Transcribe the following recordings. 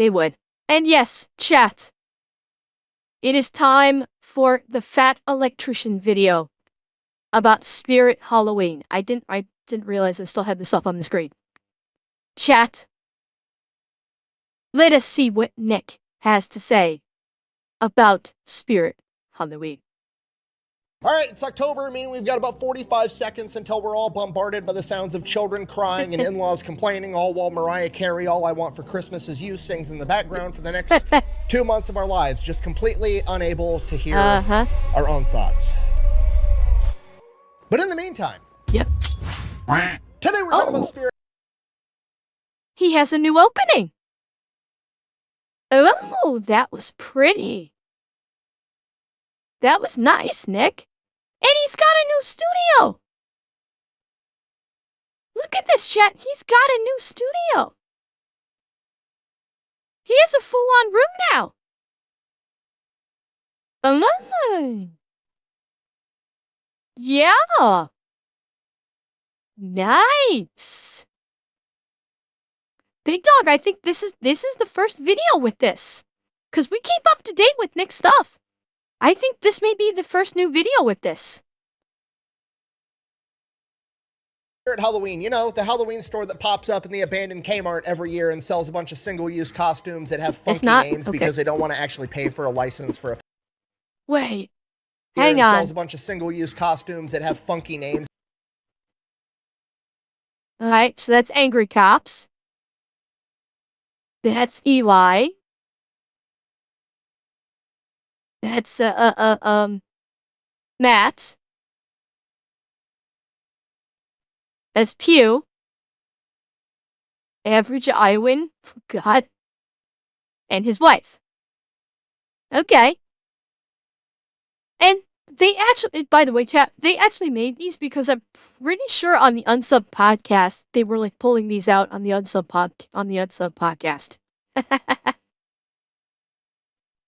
they would. And yes, chat. It is time for the Fat Electrician video about Spirit Halloween. I didn't realize I still had this up on the screen. Chat. Let us see what Nick has to say about Spirit Halloween. All right, it's October, meaning we've got about 45 seconds until we're all bombarded by the sounds of children crying and in-laws complaining, all while Mariah Carey, All I Want for Christmas Is You, sings in the background for the next 2 months of our lives, just completely unable to hear our own thoughts. But in the meantime, yep. Today we're talking about Spirit. He has a new opening. Oh, that was pretty. That was nice, Nick. And he's got a new studio. Look at this, chat. He's got a new studio. He has a full-on room now. Yeah. Nice. Big Dog, I think this is the first video with this. Because we keep up to date with Nick's stuff. I think this may be the first new video with this. Spirit Halloween, you know, the Halloween store that pops up in the abandoned Kmart every year and sells a bunch of single-use costumes that have funky names because they don't want to actually pay for a license for a... Wait, hang on. Sells a bunch of single-use costumes that have funky names. Alright, so that's Angry Cops. That's Eli. That's, Matt. That's Pew. Average Iowin. God. And his wife. Okay. And they actually, by the way, chat, they actually made these because I'm pretty sure on the Unsub podcast, they were like pulling these out on the Unsub podcast.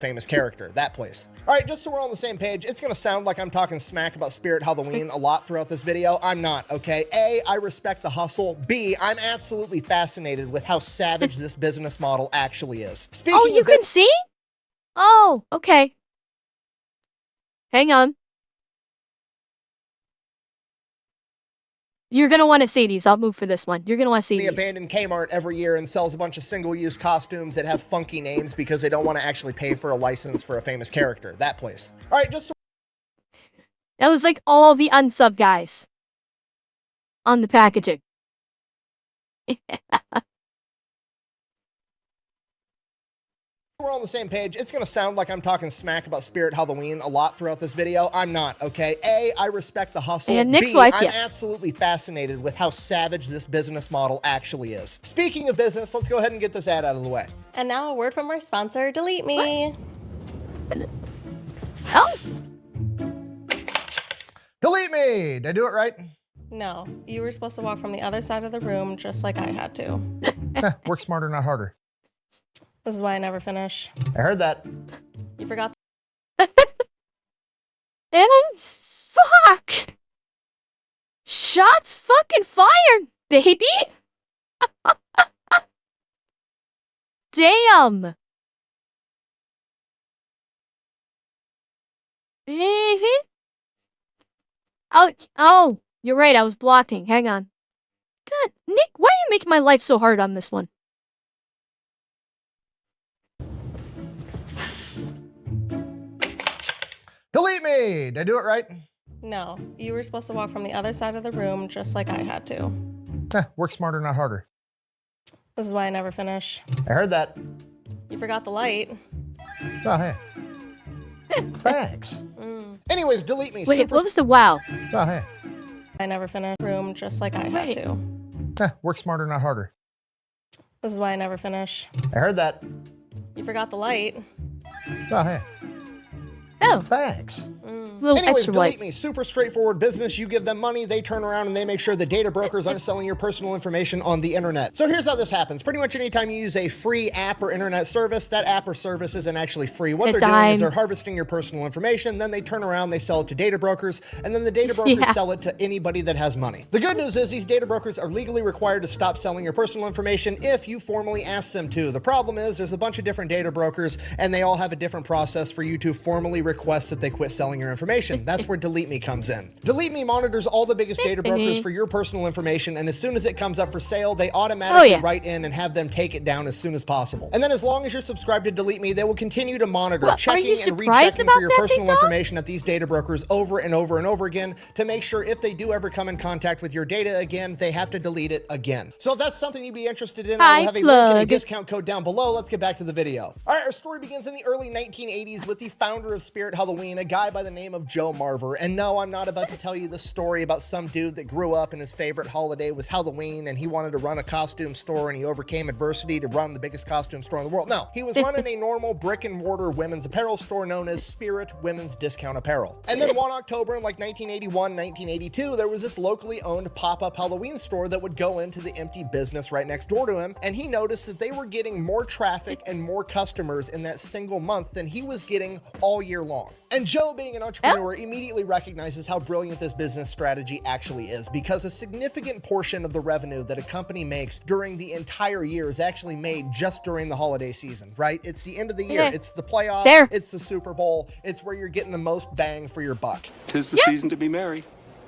Famous character, that place. All right, just so we're on the same page, it's gonna sound like I'm talking smack about Spirit Halloween a lot throughout this video. I'm not, okay? A, I respect the hustle. B, I'm absolutely fascinated with how savage this business model actually is. Speaking oh, you can see? Oh, okay. Hang on. You're gonna want to see these. I'll move for this one. You're gonna want to see these. The abandoned Kmart every year and sells a bunch of single-use costumes that have funky names because they don't want to actually pay for a license for a famous character. That place. All right, just so that was like all the Unsub guys on the packaging. we're on the same page, it's gonna sound like I'm talking smack about Spirit Halloween a lot throughout this video. I'm not, okay? A, I respect the hustle. And Nick's B, wife, I'm yes. absolutely fascinated with how savage this business model actually is. Speaking of business, let's go ahead and get this ad out of the way. And now a word from our sponsor, Delete Me. What? Oh. Delete me! Did I do it right? No, you were supposed to walk from the other side of the room just like I had to. Work smarter, not harder. This is why I never finish. I heard that. You forgot. And fuck! Shots fucking fired, baby! Damn! Oh, you're right, I was blocking. Hang on. God, Nick, why are you making my life so hard on this one? Delete me! Did I do it right? No, you were supposed to walk from the other side of the room just like I had to. Work smarter, not harder. This is why I never finish. I heard that. You forgot the light. Oh, hey. Thanks. Anyways, delete me. Wait, what was the wow? Oh, hey. I never finished room just like I had to. Work smarter, not harder. This is why I never finish. I heard that. You forgot the light. Oh, hey. Oh. Thanks. little Anyways, extra Delete white. Me, super straightforward business. You give them money, they turn around and they make sure the data brokers aren't selling your personal information on the internet. So here's how this happens. Pretty much anytime you use a free app or internet service, that app or service isn't actually free. What they're doing is they're harvesting your personal information, then they turn around, they sell it to data brokers, and then the data brokers sell it to anybody that has money. The good news is these data brokers are legally required to stop selling your personal information if you formally ask them to. The problem is there's a bunch of different data brokers and they all have a different process for you to formally request that they quit selling your information. That's where Delete Me comes in. Delete Me monitors all the biggest data brokers for your personal information, and as soon as it comes up for sale, they automatically write in and have them take it down as soon as possible. And then as long as you're subscribed to Delete Me, they will continue to monitor, checking and rechecking for your personal information at these data brokers over and over and over again to make sure if they do ever come in contact with your data again, they have to delete it again. So if that's something you'd be interested in, I will have a link and a discount code down below. Let's get back to the video. All right, our story begins in the early 1980s with the founder of Spirit Halloween, a guy by the name of Joe Marver. And no, I'm not about to tell you the story about some dude that grew up and his favorite holiday was Halloween and he wanted to run a costume store and he overcame adversity to run the biggest costume store in the world. No, he was running a normal brick and mortar women's apparel store known as Spirit Women's Discount Apparel. And then one October in like 1981, 1982, there was this locally owned pop-up Halloween store that would go into the empty business right next door to him. And he noticed that they were getting more traffic and more customers in that single month than he was getting all year long. And Joe, being an entrepreneur, immediately recognizes how brilliant this business strategy actually is, because a significant portion of the revenue that a company makes during the entire year is actually made just during the holiday season, right? It's the end of the year. It's the playoffs. It's the Super Bowl. It's where you're getting the most bang for your buck. 'Tis the season to be merry.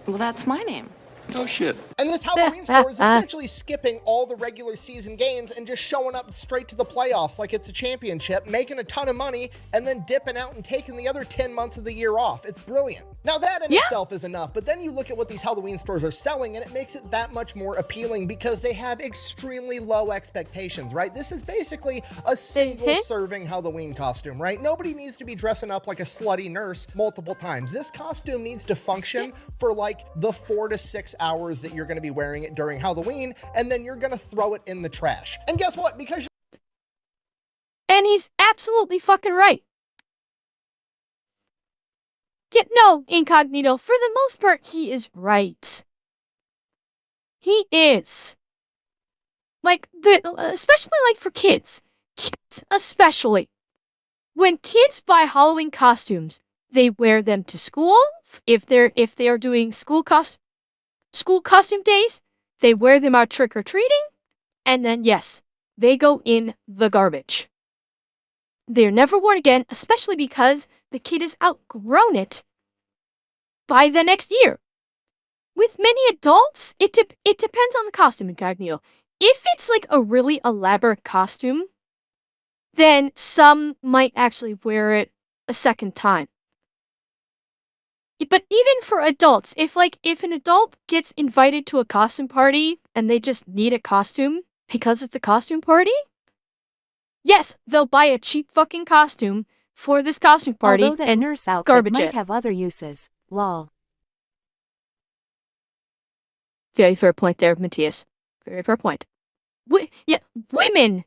Well, that's my name. Oh shit. And this Halloween store is essentially skipping all the regular season games and just showing up straight to the playoffs like it's a championship, making a ton of money, and then dipping out and taking the other 10 months of the year off. It's brilliant. Now that in itself is enough, but then you look at what these Halloween stores are selling and it makes it that much more appealing because they have extremely low expectations, right? This is basically a single serving Halloween costume, right? Nobody needs to be dressing up like a slutty nurse multiple times. This costume needs to function for like the 4 to 6 hours that you're going to be wearing it during Halloween, and then you're going to throw it in the trash. And guess what? Because and he's absolutely fucking right. No, Incognito, for the most part, he is right. He is. Like, especially like for kids. Kids especially. When kids buy Halloween costumes, they wear them to school. If they are doing school costume days, they wear them out trick-or-treating, and then yes, they go in the garbage. They're never worn again, especially because the kid has outgrown it by the next year. With many adults, it depends on the costume, Incognito. If it's like a really elaborate costume, then some might actually wear it a second time. But even for adults, if an adult gets invited to a costume party and they just need a costume because it's a costume party, yes, they'll buy a cheap fucking costume for this costume party. Although that and nurse outfit garbage might it. have other uses. Lol. Very fair point there, Matthias. Very fair point. Women,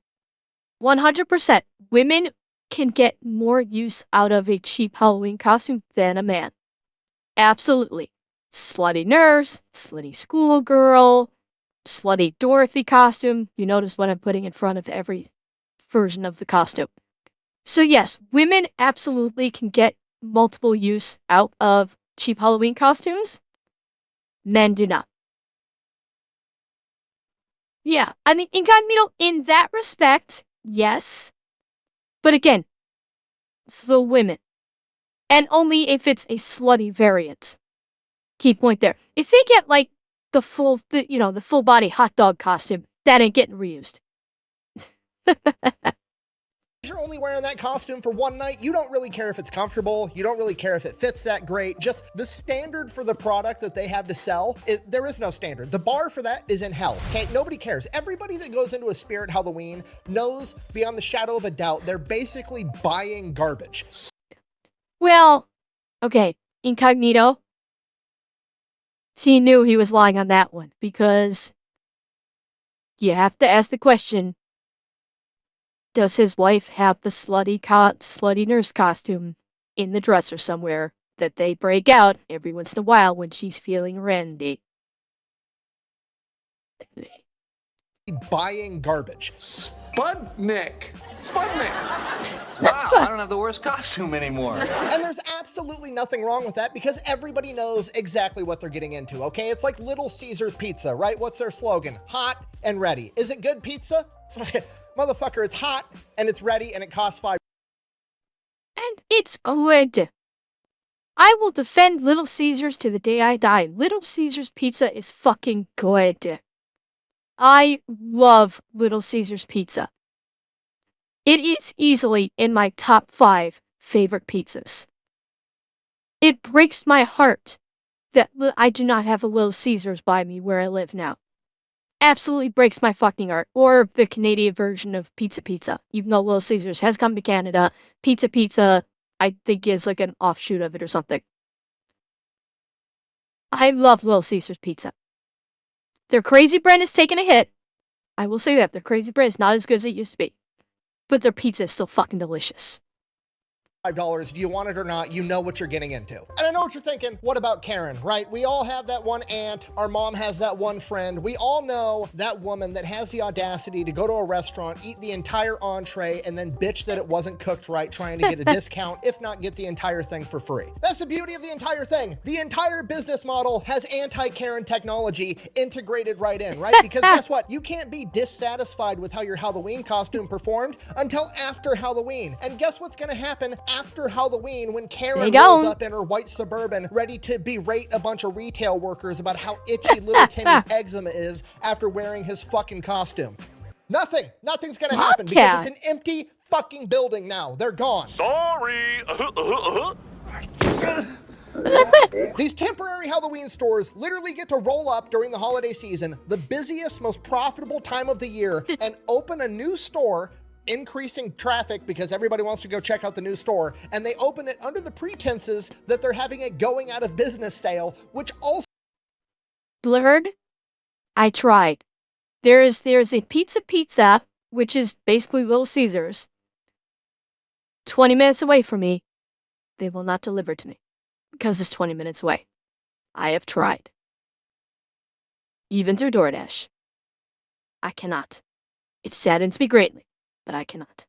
100%. Women can get more use out of a cheap Halloween costume than a man. Absolutely. Slutty nurse, slutty schoolgirl, slutty Dorothy costume. You notice what I'm putting in front of every version of the costume. So yes, women absolutely can get multiple use out of cheap Halloween costumes. Men do not. Yeah, I mean, Incognito, in that respect, yes. But again, it's the women. And only if it's a slutty variant. Key point there. If they get like the full body hot dog costume, that ain't getting reused. you're only wearing that costume for one night, you don't really care if it's comfortable, you don't really care if it fits that great. Just the standard for the product that they have to sell, there is no standard. The bar for that is in hell, okay? Nobody cares. Everybody that goes into a Spirit Halloween knows beyond the shadow of a doubt they're basically buying garbage. Well, okay, Incognito. He knew he was lying on that one, because you have to ask the question, does his wife have the slutty nurse costume in the dresser somewhere? that they break out every once in a while when she's feeling randy. Buying garbage. Spudnik. Wow, I don't have the worst costume anymore. And there's absolutely nothing wrong with that because everybody knows exactly what they're getting into, okay? It's like Little Caesars Pizza, right? What's their slogan? Hot and ready. Is it good pizza? Motherfucker, it's hot and it's ready and it costs $5. And it's good. I will defend Little Caesars to the day I die. Little Caesars Pizza is fucking good. I love Little Caesars Pizza. It is easily in my top 5 favorite pizzas. It breaks my heart that I do not have a Little Caesars by me where I live now. Absolutely breaks my fucking heart. Or the Canadian version of Pizza Pizza. Even though Little Caesars has come to Canada, Pizza Pizza, I think, is like an offshoot of it or something. I love Little Caesars Pizza. Their crazy bread is taking a hit. I will say that. Their crazy bread is not as good as it used to be. But their pizza is still fucking delicious. $5. Do you want it or not? You know what you're getting into. And I know what you're thinking. What about Karen, right? We all have that one aunt. Our mom has that one friend. We all know that woman that has the audacity to go to a restaurant, eat the entire entree, and then bitch that it wasn't cooked right, trying to get a discount, if not get the entire thing for free. That's the beauty of the entire thing. The entire business model has anti-Karen technology integrated right in, right? Because guess what? You can't be dissatisfied with how your Halloween costume performed until after Halloween. And guess what's gonna happen after Halloween when Karen rolls up in her white Suburban ready to berate a bunch of retail workers about how itchy little Timmy's eczema is after wearing his fucking costume? Nothing's gonna happen because it's an empty fucking building now. They're gone. Sorry. These temporary Halloween stores literally get to roll up during the holiday season, the busiest, most profitable time of the year, and open a new store, increasing traffic because everybody wants to go check out the new store, and they open it under the pretenses that they're having a going out of business sale, which also Blurred. I tried. There's a pizza, which is basically Little Caesars. 20 minutes away from me. They will not deliver to me because it's 20 minutes away. I have tried. Even through DoorDash. I cannot. It saddens me greatly, but I cannot.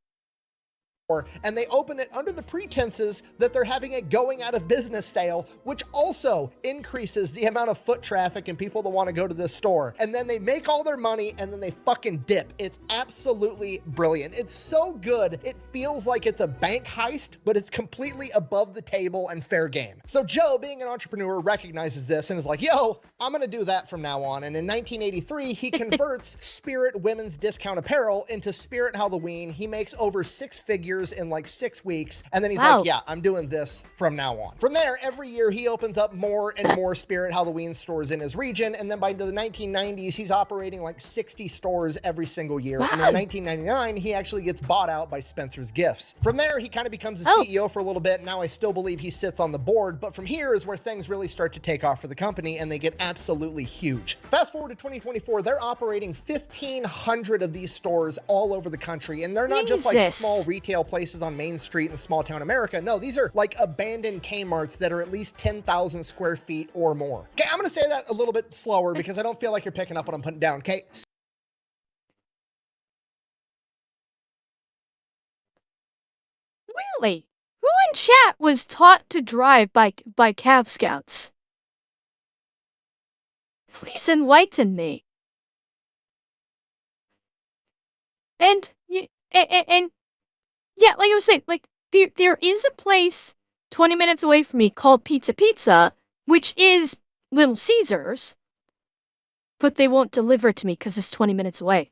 and they open it under the pretenses that they're having a going out of business sale, which also increases the amount of foot traffic and people that want to go to this store. And then they make all their money and then they fucking dip. It's absolutely brilliant. It's so good. It feels like it's a bank heist, but it's completely above the table and fair game. So Joe, being an entrepreneur, recognizes this and is like, yo, I'm going to do that from now on. And in 1983, he converts Spirit Women's Discount Apparel into Spirit Halloween. He makes over 6 figures in like 6 weeks. And then he's like, yeah, I'm doing this from now on. From there, every year he opens up more and more Spirit Halloween stores in his region. And then by the 1990s, he's operating like 60 stores every single year. And in 1999, he actually gets bought out by Spencer's Gifts. From there, he kind of becomes a CEO for a little bit. Now I still believe he sits on the board, but from here is where things really start to take off for the company and they get absolutely huge. Fast forward to 2024, they're operating 1,500 of these stores all over the country. And they're not just like small retail places on Main Street in small town America. No, these are like abandoned Kmarts that are at least 10,000 square feet or more. Okay, I'm gonna say that a little bit slower because I don't feel like you're picking up what I'm putting down, okay? Really? Who in chat was taught to drive by Cav Scouts? Please enlighten me. And yeah, like I was saying, like there is a place 20 minutes away from me called Pizza, which is Little Caesars, but they won't deliver to me because it's 20 minutes away.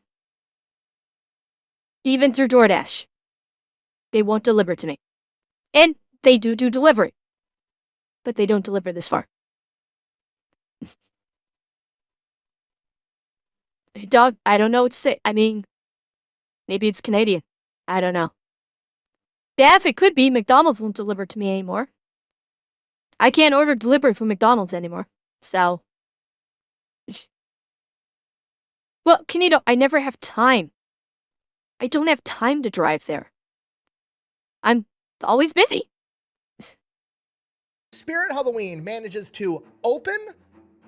Even through DoorDash, they won't deliver to me. And they do delivery, but they don't deliver this far. Dog, I don't know what to say. I mean, maybe it's Canadian. I don't know. Yeah, if it could be, McDonald's won't deliver to me anymore. I can't order delivery from McDonald's anymore. So. Well, Canito, I never have time. I don't have time to drive there. I'm always busy. Spirit Halloween manages to open,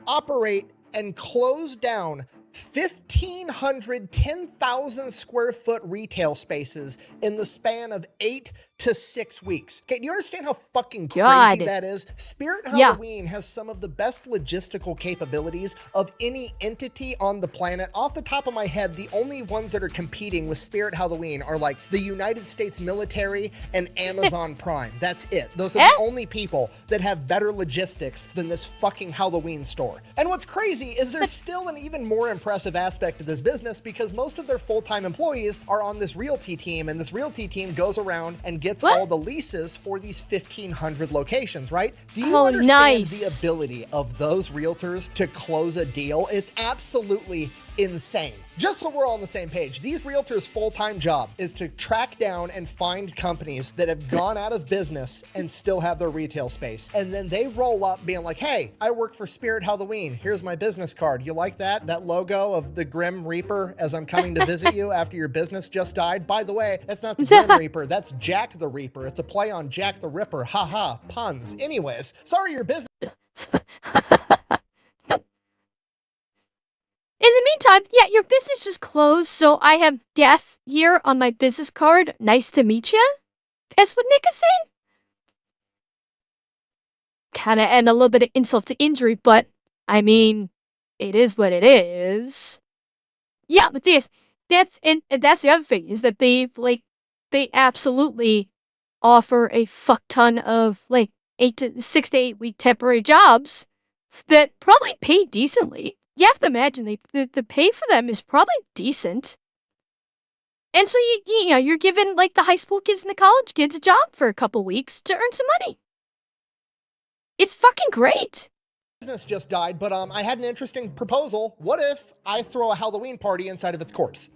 operate, and close down 1,500 10,000 square foot retail spaces in the span of 8 to 6 weeks. Okay, do you understand how fucking crazy God. that is? Spirit Yeah. Halloween has some of the best logistical capabilities of any entity on the planet. Off the top of my head, the only ones that are competing with Spirit Halloween are like the United States military and Amazon Prime. That's it. Those are the only people that have better logistics than this fucking Halloween store. And what's crazy is there's still an even more impressive aspect of this business because most of their full-time employees are on this realty team, and this realty team goes around and gets all the leases for these 1,500 locations, right? Do you understand the ability of those realtors to close a deal? It's absolutely insane. Just so we're all on the same page, these realtors' full-time job is to track down and find companies that have gone out of business and still have their retail space. And then they roll up being like, hey, I work for Spirit Halloween. Here's my business card. You like that? That logo of the Grim Reaper as I'm coming to visit you after your business just died? By the way, that's not the Grim Reaper. That's Jack the Reaper. It's a play on Jack the Ripper. Haha, puns. Anyways, sorry your business. In the meantime, yeah, your business just closed, so I have death here on my business card. Nice to meet ya. That's what Nick is saying. Kinda and a little bit of insult to injury, but I mean, it is what it is. Yeah, but that's the other thing is that they absolutely offer a fuck ton of 6 to 8 week temporary jobs that probably pay decently. You have to imagine the pay for them is probably decent. And so you know, you're giving the high school kids and the college kids a job for a couple weeks to earn some money. It's fucking great. Business just died, but I had an interesting proposal. What if I throw a Halloween party inside of its corpse?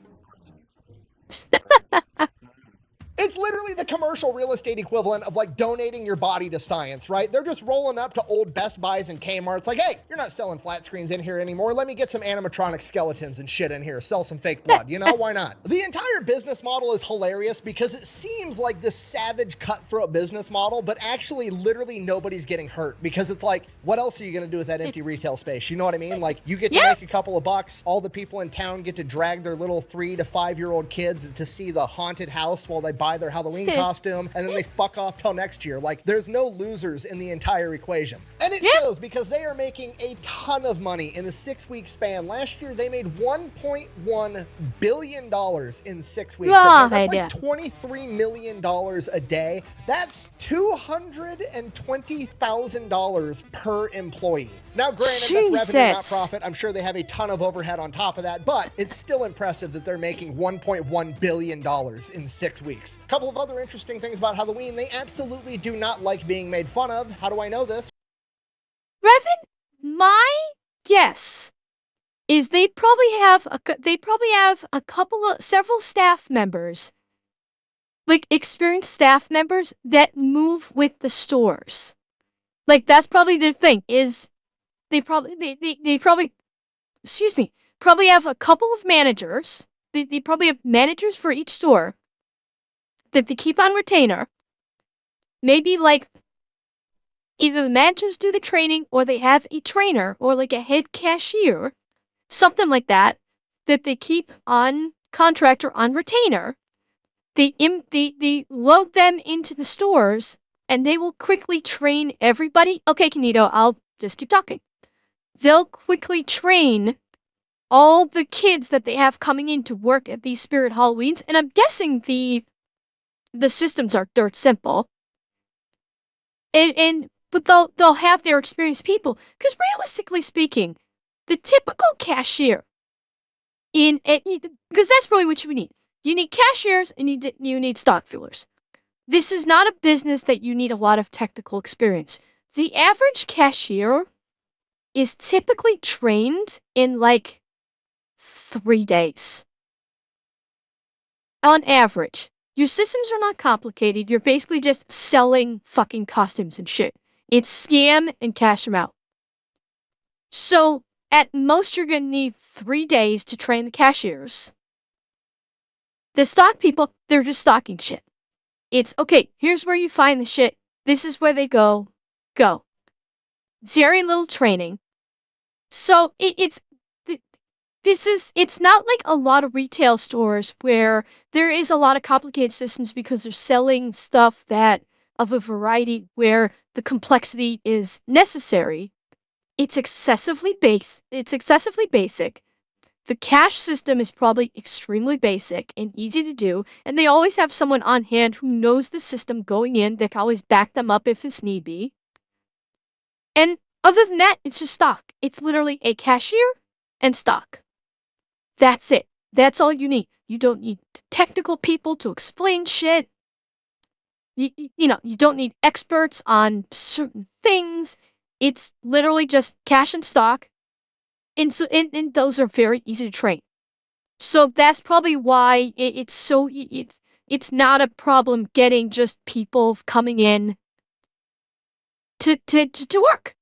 It's literally the commercial real estate equivalent of donating your body to science, right? They're just rolling up to old Best Buys and Kmart's like, hey, you're not selling flat screens in here anymore. Let me get some animatronic skeletons and shit in here. Sell some fake blood. You know, why not? The entire business model is hilarious because it seems like this savage cutthroat business model, but actually literally nobody's getting hurt because it's like, what else are you going to do with that empty retail space? You know what I mean? Like, you get to make a couple of bucks. All the people in town get to drag their little 3 to 5 year old kids to see the haunted house while they buy their Halloween costume, and then they fuck off till next year. Like, there's no losers in the entire equation. And it shows because they are making a ton of money in a 6-week span. Last year, they made $1.1 billion in 6 weeks. Okay, that's $23 million a day. That's $220,000 per employee. Now, granted, that's revenue, not profit. I'm sure they have a ton of overhead on top of that, but it's still impressive that they're making $1.1 billion in 6 weeks. A couple of other interesting things about Halloween. They absolutely do not like being made fun of. How do I know this? Revan, my guess is they probably have several staff members, experienced staff members that move with the stores. That's probably their thing is they probably have a couple of managers. They probably have managers for each store that they keep on retainer. Maybe either the managers do the training or they have a trainer or a head cashier, something like that, that they keep on contract or on retainer. They load them into the stores and they will quickly train everybody. Okay, Kanito, I'll just keep talking. They'll quickly train all the kids that they have coming in to work at these Spirit Halloweens, and I'm guessing the systems are dirt simple. But they'll have their experienced people, because realistically speaking, the typical cashier because that's really what you need. You need cashiers and you need stock fillers. This is not a business that you need a lot of technical experience. The average cashier is typically trained in 3 days. On average. Your systems are not complicated. You're basically just selling fucking costumes and shit. It's scam and cash them out. So, at most, you're going to need 3 days to train the cashiers. The stock people, they're just stocking shit. It's, okay, here's where you find the shit. This is where they go. Go. Very little training. So it's not like a lot of retail stores where there is a lot of complicated systems because they're selling stuff that of a variety where the complexity is necessary. It's excessively basic. The cash system is probably extremely basic and easy to do, and they always have someone on hand who knows the system going in that can always back them up if it's need be. And other than that, it's just stock. It's literally a cashier and stock. That's it. That's all you need. You don't need technical people to explain shit. You know, you don't need experts on certain things. It's literally just cash and stock. And those are very easy to train. So that's probably why it's not a problem getting just people coming in to work.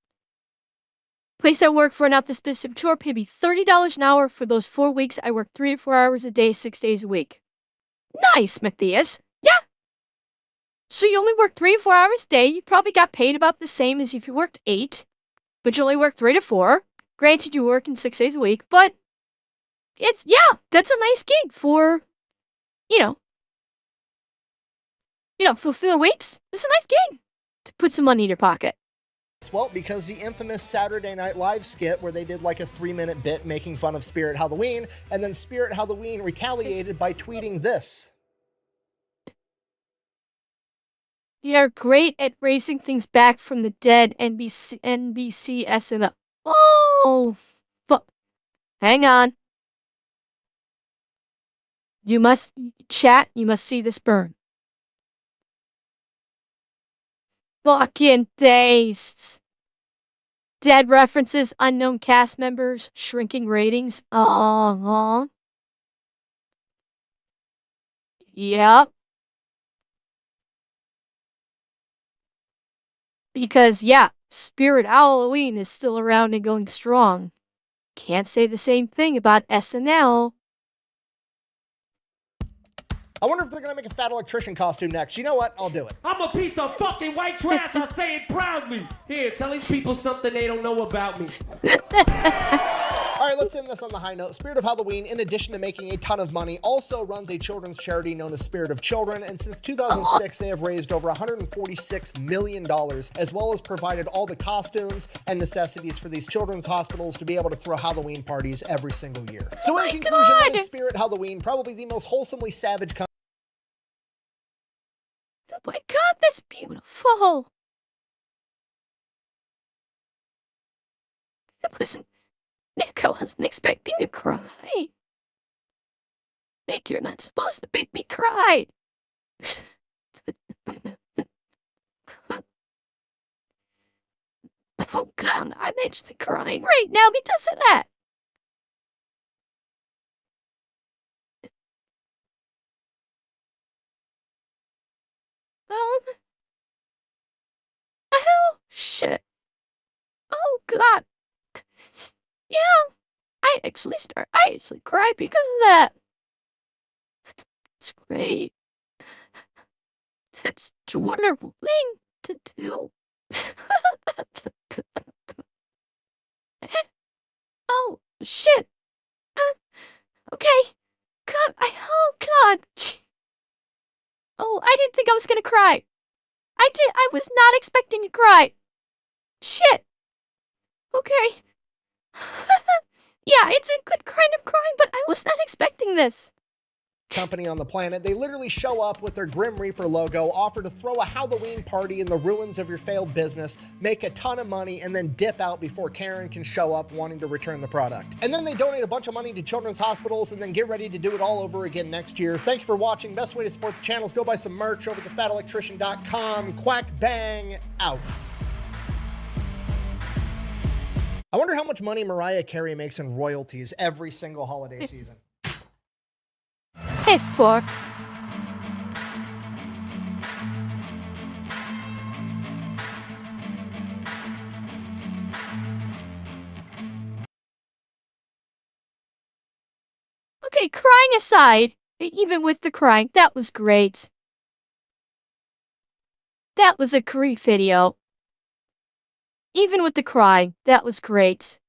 Place I work for, not the specific tour, paid me $30 an hour for those 4 weeks. I worked 3 or 4 hours a day, 6 days a week. Nice, Matthias. Yeah. So you only worked 3 or 4 hours a day. You probably got paid about the same as if you worked 8, but you only worked 3 to 4. Granted, you work in 6 days a week, but that's a nice gig for, for 4 weeks. It's a nice gig to put some money in your pocket. Well, because the infamous Saturday Night Live skit where they did like a 3-minute bit making fun of Spirit Halloween, and then Spirit Halloween retaliated by tweeting this. You're great at raising things back from the dead, NBC SNL. Oh, but hang on. You must see this burn. Fucking tastes. Dead references, unknown cast members, shrinking ratings. Yep. Because, Spirit Halloween is still around and going strong. Can't say the same thing about SNL. I wonder if they're gonna make a fat electrician costume next. You know what? I'll do it. I'm a piece of fucking white trash. I say it proudly. Here, tell these people something they don't know about me. All right, let's end this on the high note. Spirit of Halloween, in addition to making a ton of money, also runs a children's charity known as Spirit of Children, and since 2006, they have raised over $146 million, as well as provided all the costumes and necessities for these children's hospitals to be able to throw Halloween parties every single year. So in conclusion, that is Spirit Halloween, probably the most wholesomely savage company. Oh my god, that's beautiful. Nick, I wasn't expecting to cry. Nick, you're not supposed to make me cry. Oh god, I'm actually crying right now because of that. Oh, shit. Oh, God. Yeah, I actually cry because of that. It's great. That's a wonderful thing to do. Oh, shit. Okay. God, oh, God. Oh, I didn't think I was gonna cry. I was not expecting to cry. Shit. Okay. Yeah, it's a good kind of crying, but I was not expecting this. Company on the planet. They literally show up with their Grim Reaper logo, offer to throw a Halloween party in the ruins of your failed business, make a ton of money, and then dip out before Karen can show up wanting to return the product. And then they donate a bunch of money to children's hospitals and then get ready to do it all over again next year. Thank you for watching. Best way to support the channel is go buy some merch over at thefatelectrician.com. Quack bang out. I wonder how much money Mariah Carey makes in royalties every single holiday season. Hey, fuck. Okay, crying aside, even with the crying, that was great. That was a great video. Even with the crying, that was great.